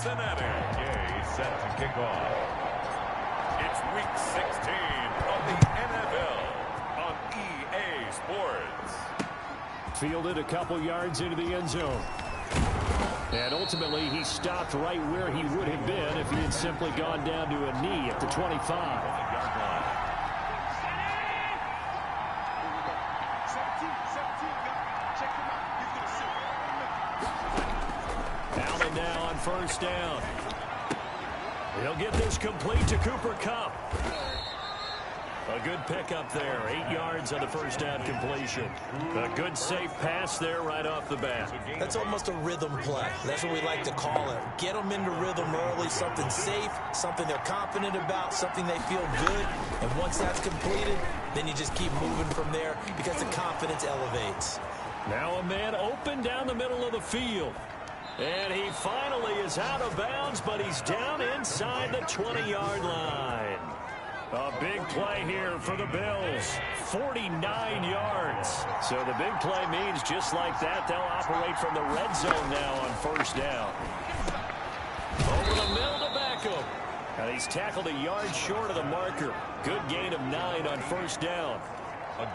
Cincinnati. Gay set to kick off. It's Week 16 of the NFL on EA Sports. Fielded a couple yards into the end zone. And ultimately, he stopped right where he would have been if he had simply gone down to a knee at the 25. Allen now on first down. He'll get this complete to Cooper Kupp. A good pickup there. 8 yards on the first down completion. A good safe pass there right off the bat. That's almost a rhythm play. That's what we like to call it. Get them into rhythm early, something safe, something they're confident about, something they feel good. And once that's completed, then you just keep moving from there because the confidence elevates. Now a man open down the middle of the field. And he finally is out of bounds, but he's down inside the 20-yard line. A big play here for the Bills. 49 yards. So the big play means just like that, they'll operate from the red zone now on first down. Over the middle to Beckham. And he's tackled a yard short of the marker. Good gain of 9 on first down.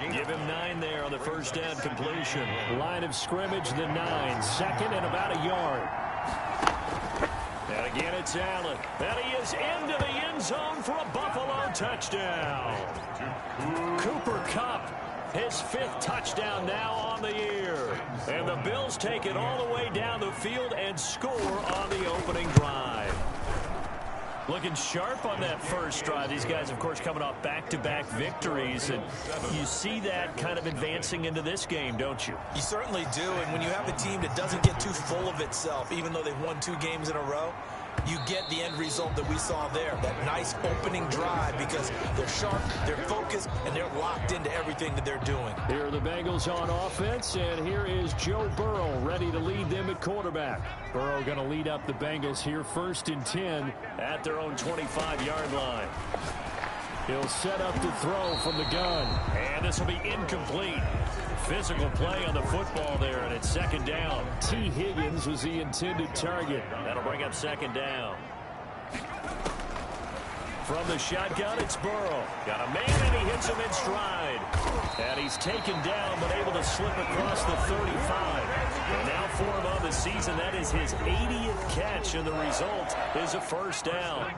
Give him 9 there on the first down completion. Line of scrimmage, the 9. Second and about a yard. And again, it's Allen. And he is into the end zone for a Buffalo touchdown. Cooper Kupp, his 5th touchdown now on the year. And the Bills take it all the way down the field and score on the opening drive. Looking sharp on that first drive. These guys, of course, coming off back-to-back victories. And you see that kind of advancing into this game, don't you? You certainly do. And when you have a team that doesn't get too full of itself, even though they've won 2 games in a row, you get the end result that we saw there. That nice opening drive because they're sharp, they're focused, and they're locked into everything that they're doing. Here are the Bengals on offense, and here is Joe Burrow ready to lead them at quarterback. Burrow going to lead up the Bengals here 1st and 10 at their own 25-yard line. He'll set up to throw from the gun, and this will be incomplete. Physical play on the football there, and it's 2nd down. T. Higgins was the intended target. That'll bring up 2nd down. From the shotgun, it's Burrow. Got a man, and he hits him in stride. And he's taken down, but able to slip across the 35. And now for him on the season, that is his 80th catch, and the result is a first down.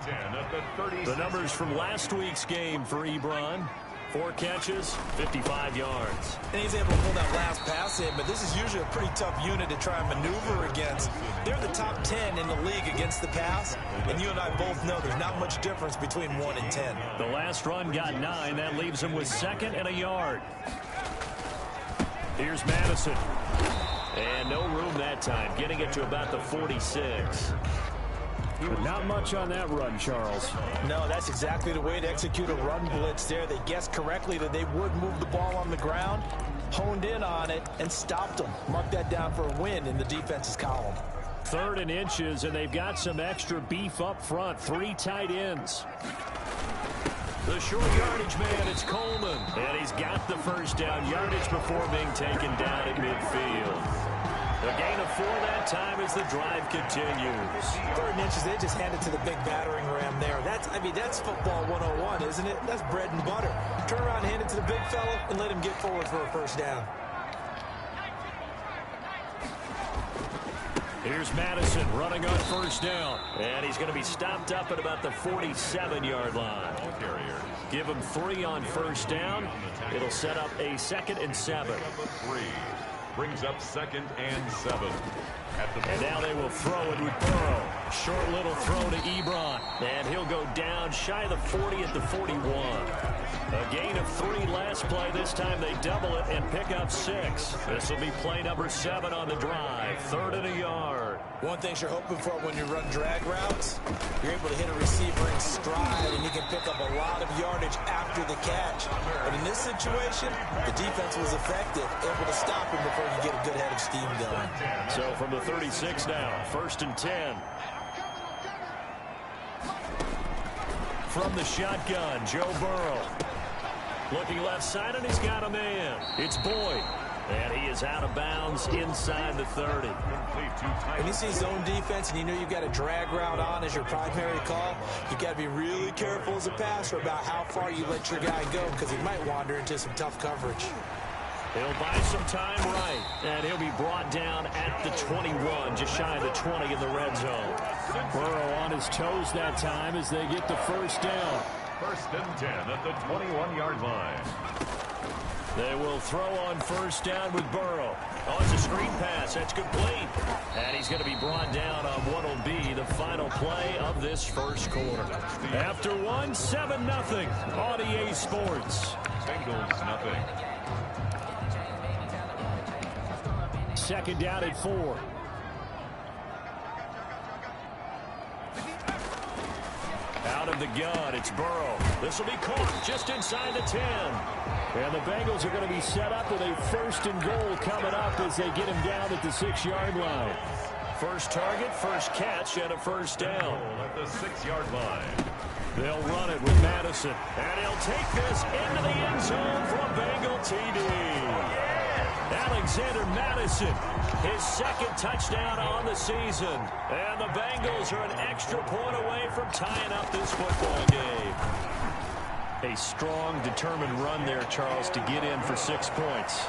The numbers from last week's game for Ebron. 4 catches, 55 yards. And he's able to pull that last pass in, but this is usually a pretty tough unit to try and maneuver against. They're the top 10 in the league against the pass, and you and I both know there's not much difference between 1 and 10. The last run got 9. That leaves him with 2nd and a yard. Here's Madison. And no room that time, getting it to about the 46. But not much on that run, Charles. No, that's exactly the way to execute a run blitz there. They guessed correctly that they would move the ball on the ground, honed in on it, and stopped them. Mark that down for a win in the defense's column. 3rd and inches, and they've got some extra beef up front. 3 tight ends. The short yardage man, it's Coleman. And he's got the first down yardage before being taken down at midfield. A gain of 4 that time as the drive continues. 3rd and inches, they just hand it to the big battering ram there. That's football 101, isn't it? That's bread and butter. Turn around, hand it to the big fella, and let him get forward for a first down. Here's Madison running on first down. And he's going to be stopped up at about the 47-yard line. Give him 3 on first down. It'll set up a 2nd and 7. Brings up 2nd and 7. And now they will throw it with Burrow. Short little throw to Ebron. And he'll go down shy of the 40 at the 41. A gain of 3 last play. This time they double it and pick up 6. This will be play number 7 on the drive. 3rd and a yard. One thing you're hoping for when you run drag routes, you're able to hit a receiver in stride, and you can pick up a lot of yardage after the catch. But in this situation, the defense was effective, able to stop him before you get a good head of steam going. So from the 36 now, 1st and 10. From the shotgun, Joe Burrow. Looking left side, and he's got a man. It's Boyd. And he is out of bounds inside the 30. When you see zone defense and you know you've got a drag route on as your primary call, you've got to be really careful as a passer about how far you let your guy go because he might wander into some tough coverage. He'll buy some time right, and he'll be brought down at the 21, just shy of the 20 in the red zone. Burrow on his toes that time as they get the first down. 1st and 10 at the 21-yard line. They will throw on first down with Burrow. Oh, it's a screen pass. That's complete. And he's going to be brought down on what will be the final play of this first quarter. After one, 7-0 on EA Sports. Bengals nothing. 2nd down at 4. Out of the gun, it's Burrow. This will be caught just inside the 10. And the Bengals are going to be set up with a 1st and goal coming up as they get him down at the 6-yard line. First target, first catch, and a first down. At the 6-yard line. They'll run it with Madison. And he'll take this into the end zone for a Bengal TD. Alexander Madison, his 2nd touchdown on the season. And the Bengals are an extra point away from tying up this football game. A strong, determined run there, Charles, to get in for 6 points.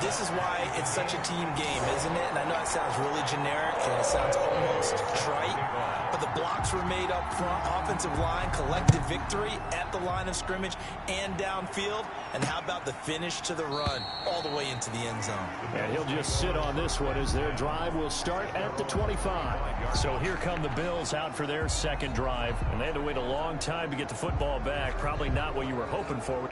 This is why it's such a team game, isn't it? And I know it sounds really generic and it sounds almost trite, but the blocks were made up front, offensive line, collective victory at the line of scrimmage and downfield. And how about the finish to the run all the way into the end zone? And he'll just sit on this one as their drive will start at the 25. So here come the Bills out for their 2nd drive, and they had to wait a long time to get the football back. Probably not what you were hoping for.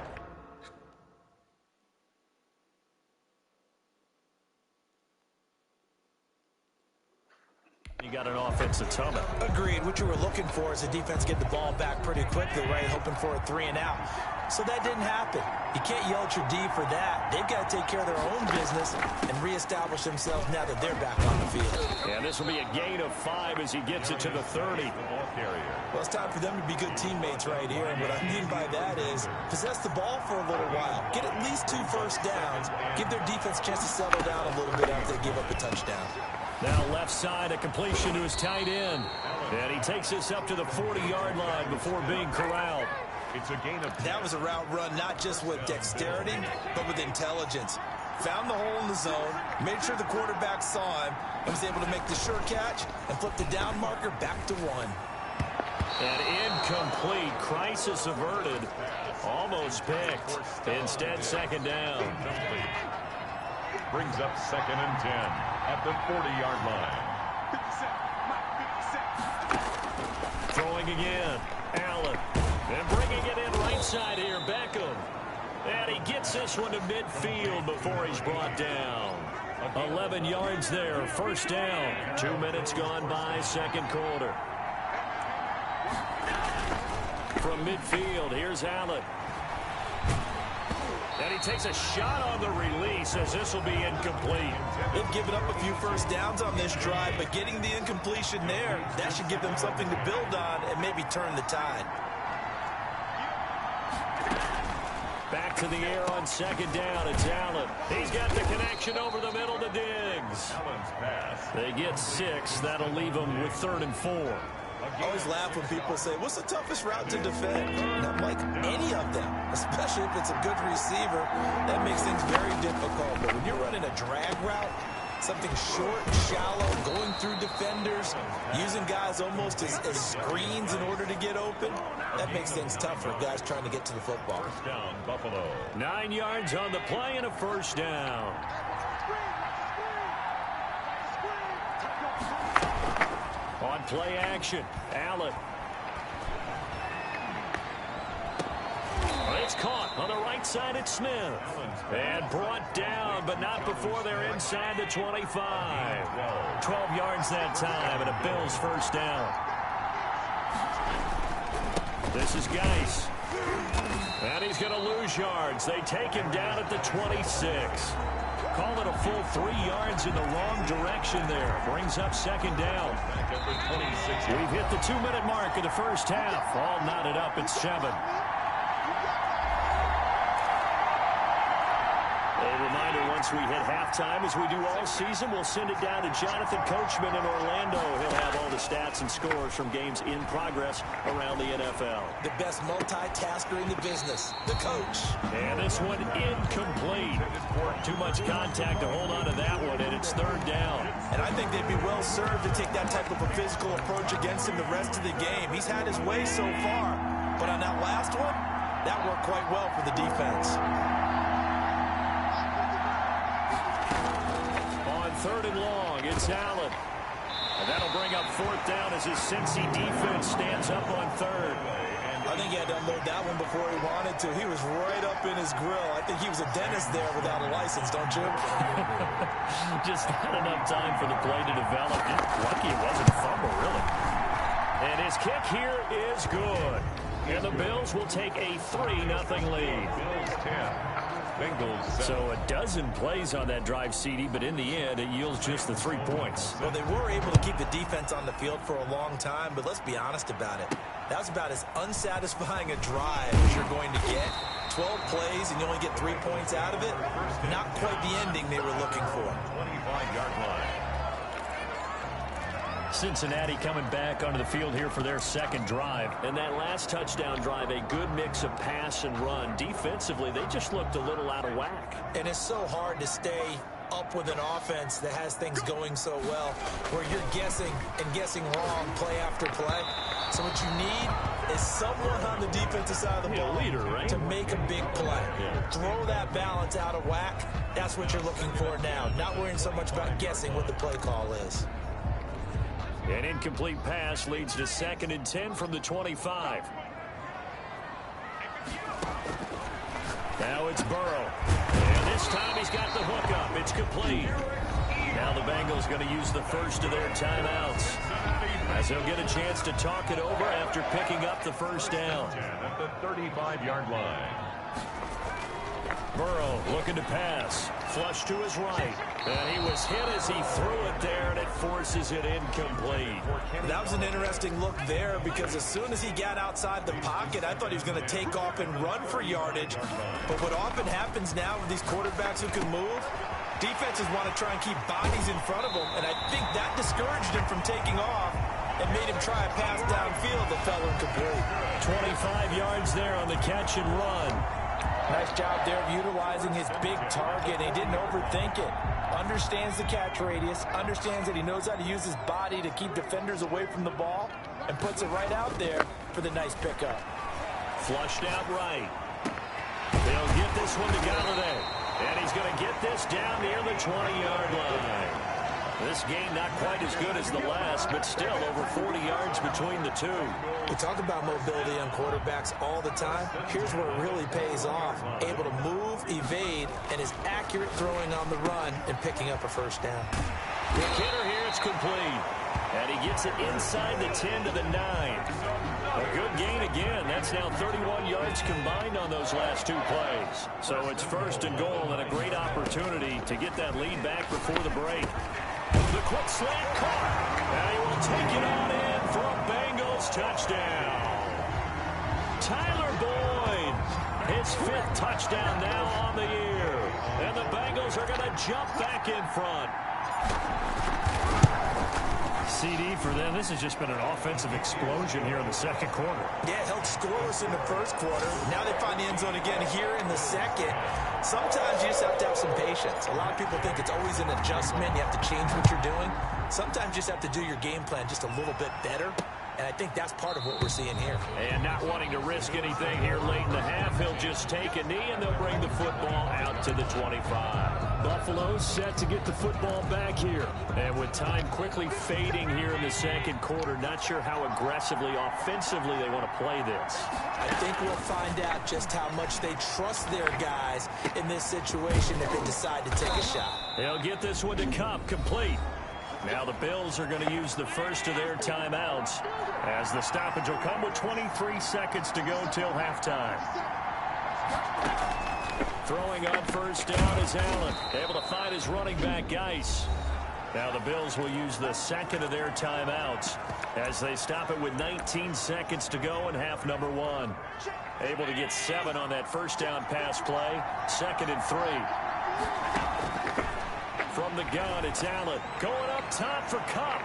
You got an offensive tunnel. Agreed. What you were looking for is the defense get the ball back pretty quickly, right? Hoping for a 3 and out. So that didn't happen. You can't yell at your D for that. They've got to take care of their own business and reestablish themselves now that they're back on the field. Yeah, this will be a gain of 5 as he gets it to the 30. Well, it's time for them to be good teammates right here. And what I mean by that is possess the ball for a little while. Get at least 2 first downs. Give their defense a chance to settle down a little bit after they give up a touchdown. Now left side, a completion to his tight end. And he takes this up to the 40-yard line before being corralled. It's a gain of 10. That was a route run not just with dexterity, but with intelligence. Found the hole in the zone, made sure the quarterback saw him, and was able to make the sure catch and flip the down marker back to 1. And incomplete. Crisis averted. Almost picked. Instead, 2nd down. Brings up 2nd and 10 at the 40-yard line. Throwing again. Allen. And bringing it in right side here. Beckham. And he gets this one to midfield before he's brought down. 11 yards there. First down. 2 minutes gone by, 2nd quarter. From midfield, here's Allen. And he takes a shot on the release as this will be incomplete. They've given up a few first downs on this drive, but getting the incompletion there, that should give them something to build on and maybe turn the tide. Back to the air on 2nd down. It's Allen. He's got the connection over the middle to Diggs. Allen's pass. They get 6. That'll leave them with 3rd and 4. I always laugh when people say, what's the toughest route to defend? And I'm like, any of them, especially if it's a good receiver. That makes things very difficult. But when you're running a drag route, something short, shallow, going through defenders, using guys almost as screens in order to get open, that makes things tough for guys trying to get to the football. First down, Buffalo. 9 yards on the play and a first down. On play action, Allen. It's caught on the right side at Smith. And brought down, but not before they're inside the 25. 12 yards that time, and a Bills first down. This is Geis. And he's going to lose yards. They take him down at the 26. Call it a full 3 yards in the wrong direction there. Brings up 2nd down. We've hit the 2-minute mark of the first half. All knotted up at 7. A reminder once once we hit halftime, as we do all season, we'll send it down to Jonathan Coachman in Orlando. He'll have all the stats and scores from games in progress around the NFL. The best multitasker in the business, the coach. And this one incomplete. Too much contact to hold on to that one, and it's third down. And I think they'd be well served to take that type of a physical approach against him the rest of the game. He's had his way so far, but on that last one, that worked quite well for the defense. On third and long, it's Allen. And that'll bring up fourth down as his Cincy defense stands up on third. I think he had to unload that one before he wanted to. He was right up in his grill. I think he was a dentist there without a license, don't you? Just not enough time for the play to develop. Just lucky it wasn't a fumble, really. And his kick here is good. And the Bills will take a 3-0 lead. Bills 10. Bengals 7. So a dozen plays on that drive, CD, but in the end, it yields just the 3 points. Well, they were able to keep the defense on the field for a long time, but let's be honest about it. That was about as unsatisfying a drive as you're going to get. 12 plays and you only get 3 points out of it. Not quite the ending they were looking for. 25-yard line. Cincinnati coming back onto the field here for their second drive. And that last touchdown drive, a good mix of pass and run. Defensively, they just looked a little out of whack. And it's so hard to stay up with an offense that has things going so well, where you're guessing and guessing wrong play after play. So what you need is someone on the defensive side of the ball leader, right? to make a big play. Yeah. Throw that balance out of whack. That's what you're looking for now. Not worrying so much about guessing what the play call is. An incomplete pass leads to 2nd and 10 from the 25. Now it's Burrow. And this time he's got the hook up. It's complete. Now the Bengals going to use the first of their timeouts, as they'll get a chance to talk it over after picking up the first down. At the 35-yard line. Burrow looking to pass. Flush to his right. And he was hit as he threw it there, and it forces it incomplete. That was an interesting look there, because as soon as he got outside the pocket, I thought he was going to take off and run for yardage. But what often happens now with these quarterbacks who can move, defenses want to try and keep bodies in front of them, and I think that discouraged him from taking off and made him try a pass downfield that fell incomplete. 25 yards there on the catch and run. Nice job there of utilizing his big target. He didn't overthink it. Understands the catch radius, understands that he knows how to use his body to keep defenders away from the ball, and puts it right out there for the nice pickup. Flushed out right. They'll get this one to Galladay. And he's going to get this down near the 20-yard line. This game not quite as good as the last, but still over 40 yards between the two. We talk about mobility on quarterbacks all the time. Here's where it really pays off. Able to move, evade, and is accurate throwing on the run and picking up a first down. Quick hitter here, it's complete. And he gets it inside the 10 to the 9. A good gain again. That's now 31 yards combined on those last 2 plays. So it's first and goal, and a great opportunity to get that lead back before the break. The quick slant caught. And he will take it on in for a Bengals touchdown. Tyler Boyd, his 5th touchdown now on the year. And the Bengals are going to jump back in front. CD for them, this has just been an offensive explosion here in the second quarter. Yeah, held scoreless in the first quarter. Now they find the end zone again here in the second. Sometimes you just have to have some patience. A lot of people think it's always an adjustment. You have to change what you're doing. Sometimes you just have to do your game plan just a little bit better. And I think that's part of what we're seeing here. And not wanting to risk anything here late in the half, he'll just take a knee, and they'll bring the football out to the 25. Buffalo set to get the football back here. And with time quickly fading here in the second quarter, not sure how aggressively, offensively they want to play this. I think we'll find out just how much they trust their guys in this situation if they decide to take a shot. They'll get this one to Cup, complete. Now the Bills are going to use the first of their timeouts, as the stoppage will come with 23 seconds to go till halftime. Throwing on first down is Allen, able to find his running back, Geis. Now the Bills will use the second of their timeouts as they stop it with 19 seconds to go in half number 1. Able to get 7 on that first down pass play. 2nd and 3. From the gun, it's Allen. Going up top for Kupp.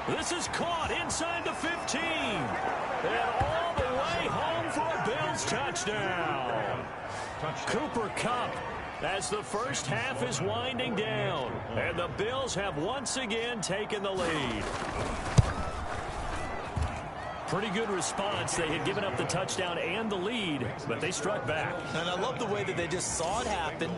This is caught inside the 15. And all the way home for a Bills touchdown. Cooper Kupp, as the first half is winding down. And the Bills have once again taken the lead. Pretty good response. They had given up the touchdown and the lead, but they struck back. And I love the way that they just saw it happen.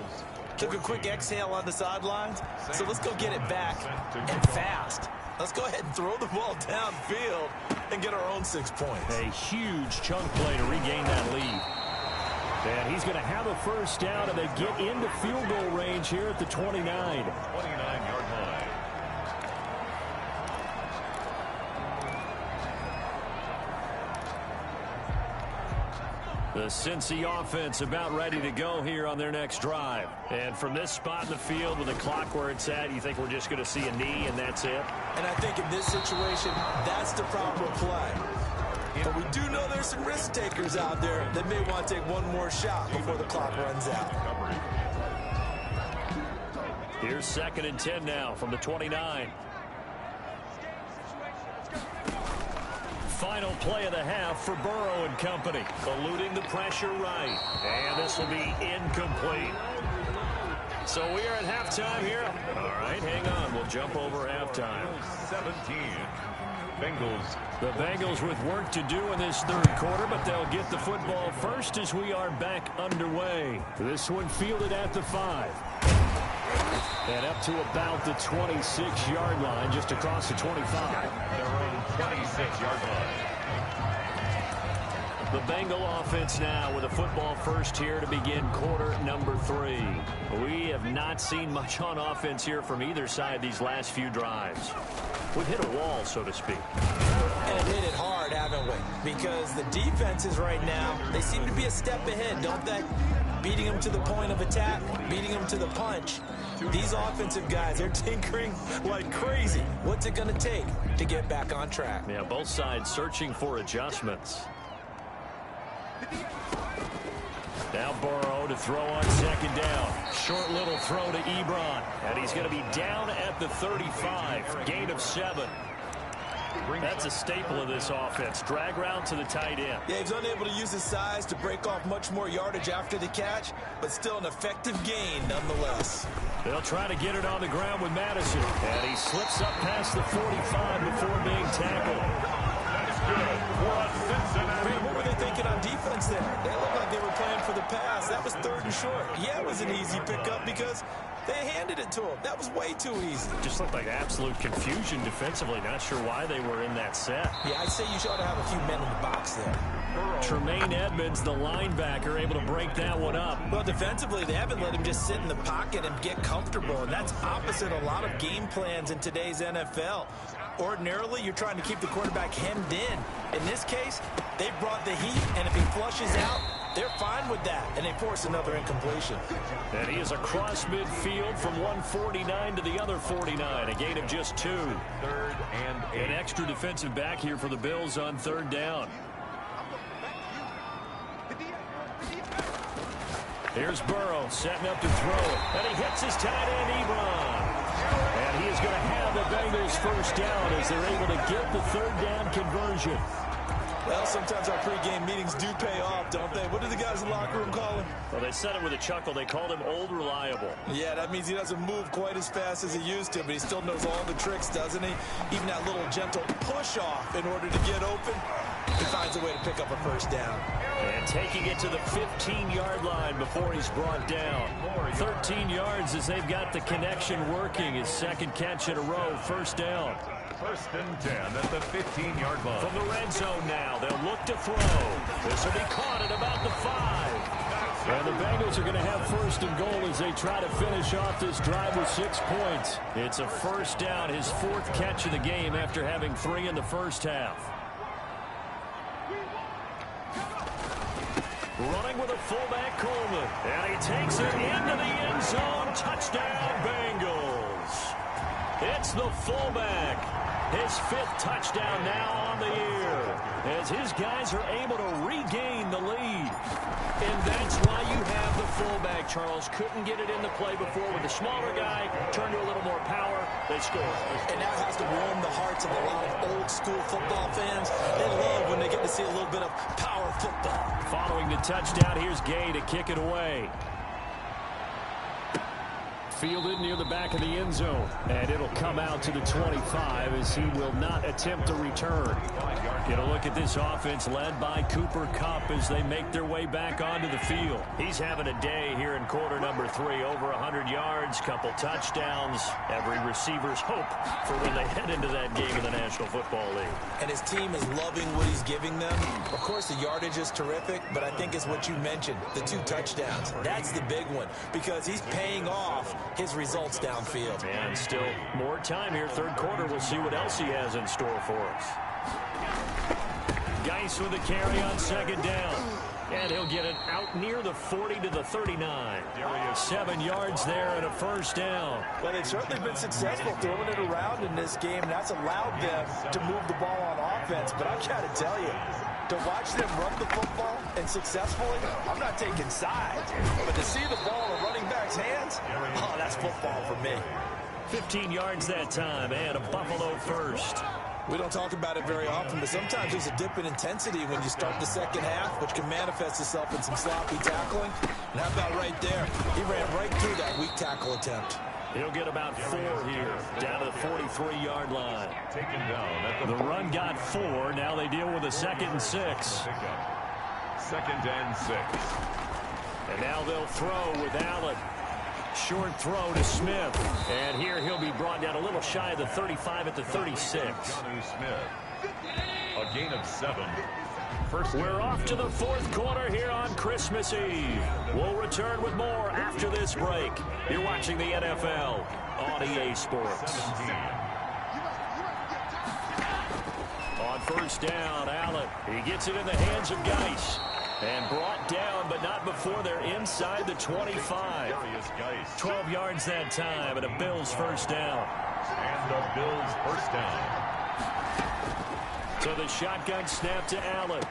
Took a quick exhale on the sidelines. So let's go get it back and fast. Let's go ahead and throw the ball downfield and get our own 6 points. A huge chunk play to regain that lead. And he's going to have a first down, and they get into field goal range here at the 29. 29-yard line. The Cincy offense about ready to go here on their next drive. And from this spot in the field with the clock where it's at, you think we're just going to see a knee and that's it? And I think in this situation, that's the proper play. But we do know there's some risk takers out there that may want to take one more shot before the clock runs out. Here's 2nd and 10 now from the 29. Final play of the half for Burrow and company. Eluding the pressure right. And this will be incomplete. So we are at halftime here. All right, hang on. We'll jump over halftime. 17. Bengals. The Bengals with work to do in this third quarter, but they'll get the football first as we are back underway. This one fielded at the 5. And up to about the 26-yard line, just across the 25. Their own 26-yard line. The Bengal offense now with a football first here to begin quarter number 3. We have not seen much on offense here from either side these last few drives. We've hit a wall, so to speak. And hit it hard, haven't we? Because the defenses right now, they seem to be a step ahead, don't they? Beating them to the point of attack, beating them to the punch. These offensive guys, they're tinkering like crazy. What's it going to take to get back on track? Yeah, both sides searching for adjustments. Now Burrow to throw on 2nd down. Short little throw to Ebron. And he's going to be down at the 35. Gain of 7. That's a staple of this offense. Drag route to the tight end. Yeah, he's unable to use his size to break off much more yardage after the catch, but still an effective gain nonetheless. They'll try to get it on the ground with Madison. And he slips up past the 45 before being tackled. That's good for Cincinnati. What were they thinking on defense there? They looked like they were playing for the pass. That was 3rd and short. Yeah, it was an easy pickup because they handed it to him. That was way too easy. Just looked like absolute confusion defensively. Not sure why they were in that set. Yeah, I'd say you should have a few men in the box there. Tremaine Edmonds, the linebacker, able to break that one up. Well, defensively, they haven't let him just sit in the pocket and get comfortable, and that's opposite a lot of game plans in today's NFL. Ordinarily, you're trying to keep the quarterback hemmed in. In this case, they brought the heat, and if he flushes out, they're fine with that, and they force another incompletion. And he is across midfield from 149 to the other 49, a gain of just 2. 3rd and 8. An extra defensive back here for the Bills on 3rd down. Here's Burrow setting up to throw it, and he hits his tight end, Ebron. And he is going to have the Bengals first down as they're able to get the 3rd down conversion. Well, sometimes our pregame meetings do pay off, don't they? What do the guys in the locker room call him? Well, they said it with a chuckle. They called him Old Reliable. Yeah, that means he doesn't move quite as fast as he used to, but he still knows all the tricks, doesn't he? Even that little gentle push-off in order to get open, he finds a way to pick up a first down. And taking it to the 15-yard line before he's brought down. 13 yards as they've got the connection working. His 2nd catch in a row, first down. 1st and 10 at the 15-yard line. From the red zone now, they'll look to throw. This will be caught at about the 5. And the Bengals are going to have 1st and goal as they try to finish off this drive with 6 points. It's a first down, his 4th catch of the game after having 3 in the first half. Running with a fullback, Coleman. And he takes it into the end zone. Touchdown, Bengals. It's the fullback. His 5th touchdown now on the year. as his guys are able to regain the lead. And that's why you have the fullback, Charles. Couldn't get it into play before with the smaller guy. Turned to a little more power. They score. And that has to warm the hearts of a lot of old-school football fans. They love when they get to see a little bit of power football. Following the touchdown, here's Gay to kick it away. Fielded near the back of the end zone. And it'll come out to the 25 as he will not attempt to return. Get a look at this offense led by Cooper Kupp as they make their way back onto the field. He's having a day here in quarter number 3. Over 100 yards, couple touchdowns. Every receiver's hope for when they head into that game in the National Football League. And his team is loving what he's giving them. Of course, the yardage is terrific, but I think it's what you mentioned, the 2 touchdowns. That's the big one because he's paying off his results downfield. And still more time here. Third quarter. We'll see what else he has in store for us. Geis with a carry on second down. And he'll get it out near the 40 to the 39. 7 yards there and a first down. Well, they've certainly been successful throwing it around in this game. And that's allowed them to move the ball on offense. But I've got to tell you, to watch them run the football and successfully, I'm not taking sides. But to see the ball in a running back's hands, oh, that's football for me. 15 yards that time and a Buffalo first. We don't talk about it very often, but sometimes there's a dip in intensity when you start the second half, which can manifest itself in some sloppy tackling. And how about right there? He ran right through that weak tackle attempt. He'll get about 4 here, down to the 43-yard line. Taken down. The run got 4. Now they deal with a 2nd and 6. 2nd and 6. And now they'll throw with Allen. Short throw to Smith. And here he'll be brought down a little shy of the 35 at the 36. Jonnu Smith. A gain of 7. We're off to the 4th quarter here on Christmas Eve. We'll return with more after this break. You're watching the NFL on EA Sports. On first down, Allen. He gets it in the hands of Geis. And brought down, but not before they're inside the 25. 12 yards that time, and a Bills first down. And a Bills first down. So the shotgun snap to Allen.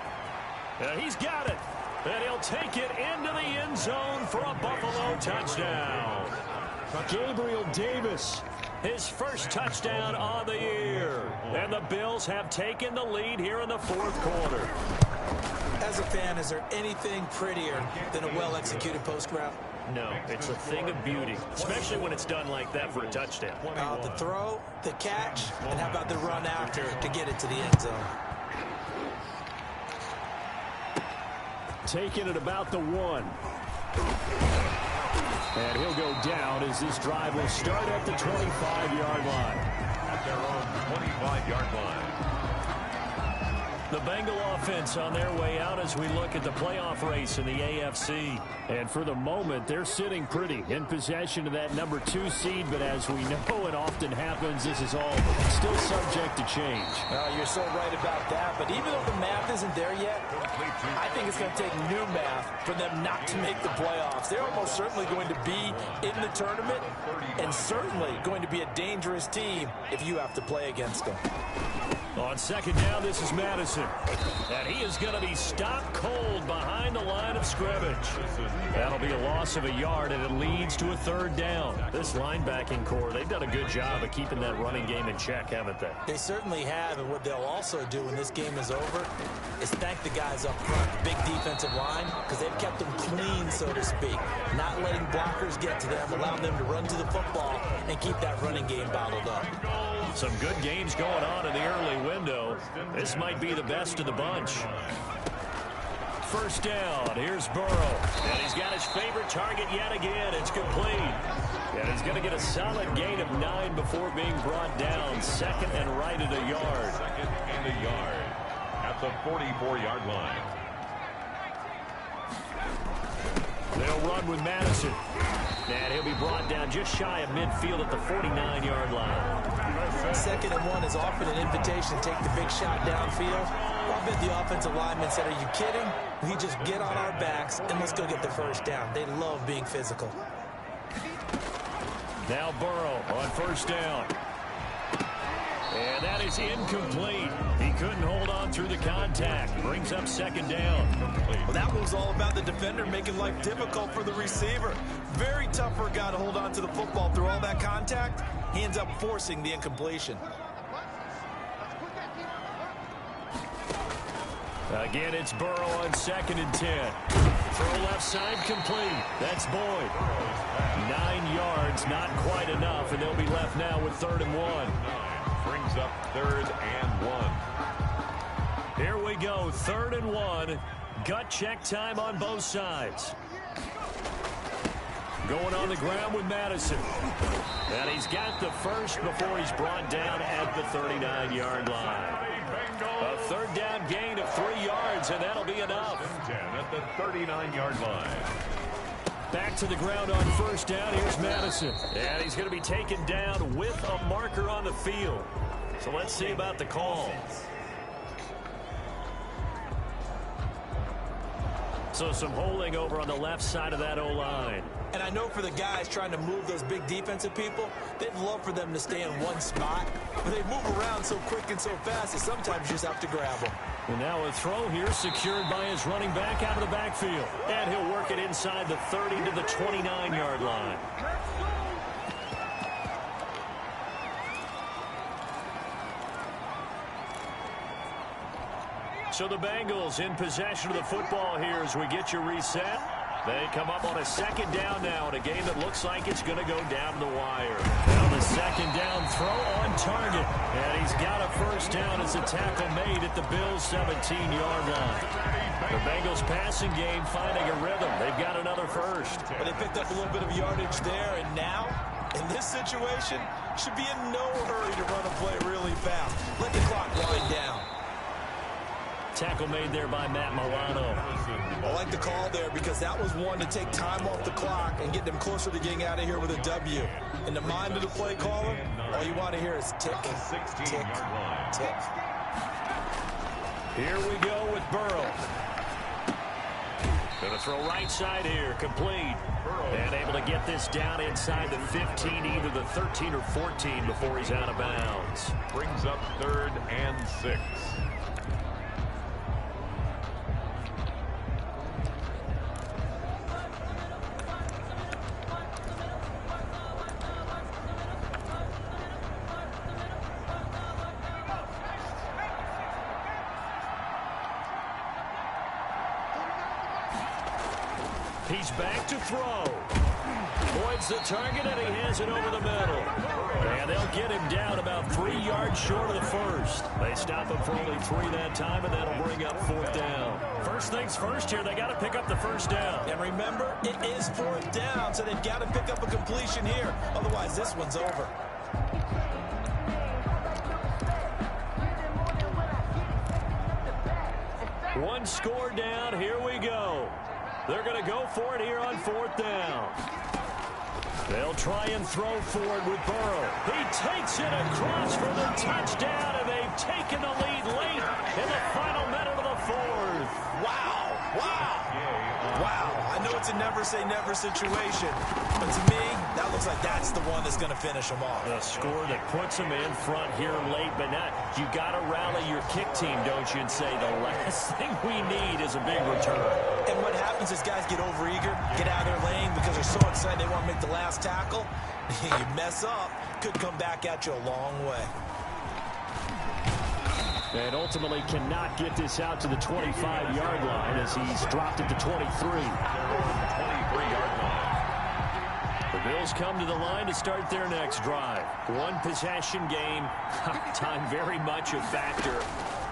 He's got it. And he'll take it into the end zone for a Buffalo touchdown. Gabriel Davis, his first touchdown on the year. And the Bills have taken the lead here in the 4th quarter. As a fan, is there anything prettier than a well-executed post route? No, it's a thing of beauty, especially when it's done like that for a touchdown. The throw, the catch, and how about the run after to get it to the end zone? Taking it about the 1. And he'll go down as this drive will start at the 25-yard line. At their own 25-yard line. The Bengal offense on their way out as we look at the playoff race in the AFC. And for the moment, they're sitting pretty in possession of that number 2 seed. But as we know it often happens, this is all still subject to change. You're so right about that. But even though the math isn't there yet, I think it's going to take new math for them not to make the playoffs. They're almost certainly going to be in the tournament and certainly going to be a dangerous team if you have to play against them. On second down, this is Madison. And he is going to be stopped cold behind the line of scrimmage. That'll be a loss of a yard, and it leads to a 3rd down. This linebacking core, they've done a good job of keeping that running game in check, haven't they? They certainly have, and what they'll also do when this game is over is thank the guys up front, the big defensive line, because they've kept them clean, so to speak. Not letting blockers get to them, allowing them to run to the football and keep that running game bottled up. Some good games going on in the early window. This might be the best of the bunch. First down. Here's Burrow. And he's got his favorite target yet again. It's complete. And he's going to get a solid gain of 9 before being brought down. 2nd and right at a yard. 2nd and a yard at the 44-yard line. They'll run with Madison. And he'll be brought down just shy of midfield at the 49-yard line. 2nd and 1 is often an invitation to take the big shot downfield. I bet the offensive lineman said, are you kidding? We just get on our backs and let's go get the first down. They love being physical. Now Burrow on first down. And And that is incomplete. He couldn't hold on through the contact. Brings up second down. Well, that was all about the defender making life difficult for the receiver. Very tough for a guy to hold on to the football through all that contact. He ends up forcing the incompletion. Again, it's Burrow on 2nd and 10. Throw left side complete. That's Boyd. 9 yards, not quite enough, and they'll be left now with 3rd and 1. Brings up 3rd and 1. Here we go, 3rd and 1. Gut check time on both sides. Going on the ground with Madison. And he's got the first before he's brought down at the 39-yard line. A 3rd down gain of 3 yards, and that'll be enough. 10 at the 39-yard line. Back to the ground on 1st down. Here's Madison. And he's going to be taken down with a marker on the field. So let's see about the call. So some holding over on the left side of that O-line. And I know for the guys trying to move those big defensive people, they'd love for them to stay in one spot. But they move around so quick and so fast that sometimes you just have to grab them. And now a throw here secured by his running back out of the backfield. And he'll work it inside the 30 to the 29-yard line. So the Bengals in possession of the football here as we get you reset. They come up on a 2nd down now in a game that looks like it's going to go down to the wire. Now the 2nd down throw on target. And he's got a 1st down as a tackle made at the Bills' 17-yard line. The Bengals passing game finding a rhythm. They've got another 1st. But they picked up a little bit of yardage there, and now, in this situation, should be in no hurry to run a play really fast. Let the clock wind down. Tackle made there by Matt Milano. I like the call there because that was one to take time off the clock and get them closer to getting out of here with a W. In the mind of the play caller, all you want to hear is tick, tick, tick. Here we go with Burrow. Going to throw right side here, complete. And able to get this down inside the 15, either the 13 or 14 before he's out of bounds. Brings up 3rd and 6. He's back to throw. Boyd's the target, and he has it over the middle. And they'll get him down about 3 yards short of the 1st. They stop him for only 3 that time, and that'll bring up 4th down. First things first here, they got to pick up the 1st down. And remember, it is 4th down, so they've got to pick up a completion here. Otherwise, this one's over. One score down, here we go. They're going to go for it here on 4th down. They'll try and throw forward with Burrow. He takes it across for the touchdown, and they've taken the lead late in the final minute of the 4th. Wow, wow, wow. I know it's a never-say-never situation, but to me, that looks like that's the one that's going to finish them off. A score that puts them in front here late, but not. You got to rally your kick team, don't you, and say the last thing we need is a big return. And what happens is guys get overeager, get out of their lane because they're so excited they want to make the last tackle. You mess up, could come back at you a long way. And ultimately cannot get this out to the 25-yard line as he's dropped at the 23. 23-yard line. The Bills come to the line to start their next drive. One possession game. Time very much a factor.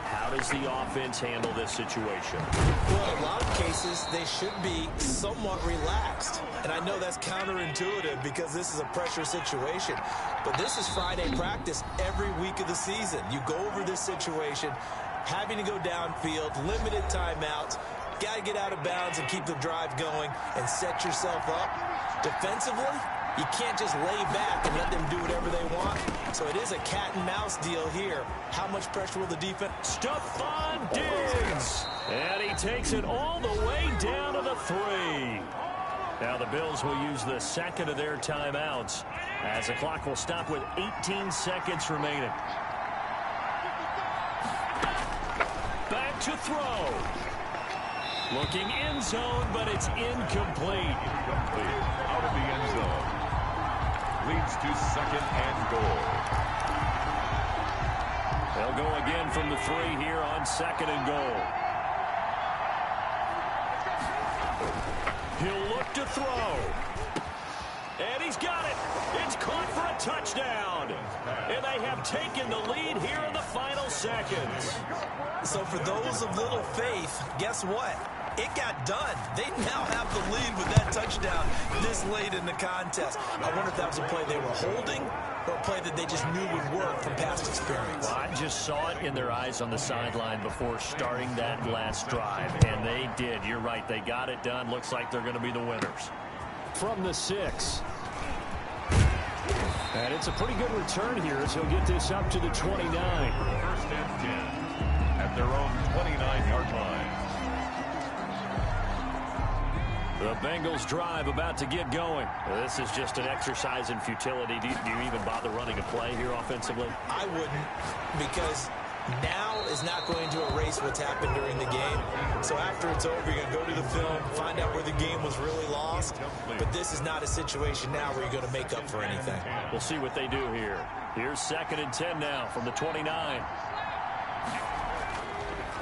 How does the offense handle this situation? Well, in a lot of cases, they should be somewhat relaxed. And I know that's counterintuitive because this is a pressure situation. But this is Friday practice every week of the season. You go over this situation, having to go downfield, limited timeouts, got to get out of bounds and keep the drive going and set yourself up. Defensively, you can't just lay back and let them do whatever they want. So it is a cat-and-mouse deal here. How much pressure will the defense? Stephon Diggs! And he takes it all the way down to the 3. Now the Bills will use the second of their timeouts as the clock will stop with 18 seconds remaining. set to throw. Looking end zone, but it's incomplete. Out of the end zone. Leads to second and goal. They'll go again from the 3 here on second and goal. He'll look to throw. And he's got it. It's caught for a touchdown. And they have taken the lead here in the final seconds. So for those of little faith, guess what? It got done. They now have the lead with that touchdown this late in the contest. I wonder if that was a play they were holding or a play that they just knew would work from past experience. Well, I just saw it in their eyes on the sideline before starting that last drive, and they did. You're right. They got it done. Looks like they're going to be the winners. From the 6. And it's a pretty good return here as he'll get this up to the 29. First and 10 at their own 29-yard line. The Bengals drive about to get going. This is just an exercise in futility. Do you even bother running a play here offensively? I wouldn't, because now is not going to erase what's happened during the game. So after it's over, you're going to go to the film, find out where the game was really lost. But this is not a situation now where you're going to make up for anything. We'll see what they do here. Here's second and 10 now from the 29.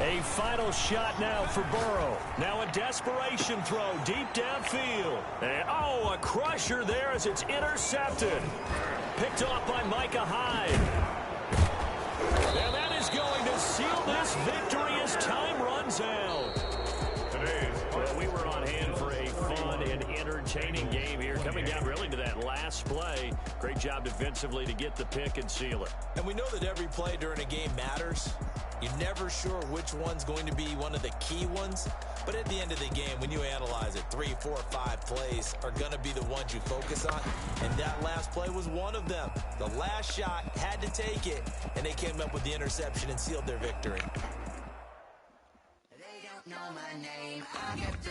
A final shot now for Burrow. Now a desperation throw deep downfield. And, a crusher there as it's intercepted. Picked off by Micah Hyde. And that is going to seal this victory as time runs out. Well, we were on hand for a fun and entertaining game here. Coming down really to that last play. Great job defensively to get the pick and seal it. And we know that every play during a game matters. You're never sure which one's going to be one of the key ones. But at the end of the game, when you analyze it, 3, 4, 5 plays are going to be the ones you focus on. And that last play was one of them. The last shot had to take it, and they came up with the interception and sealed their victory. They don't know my name. I get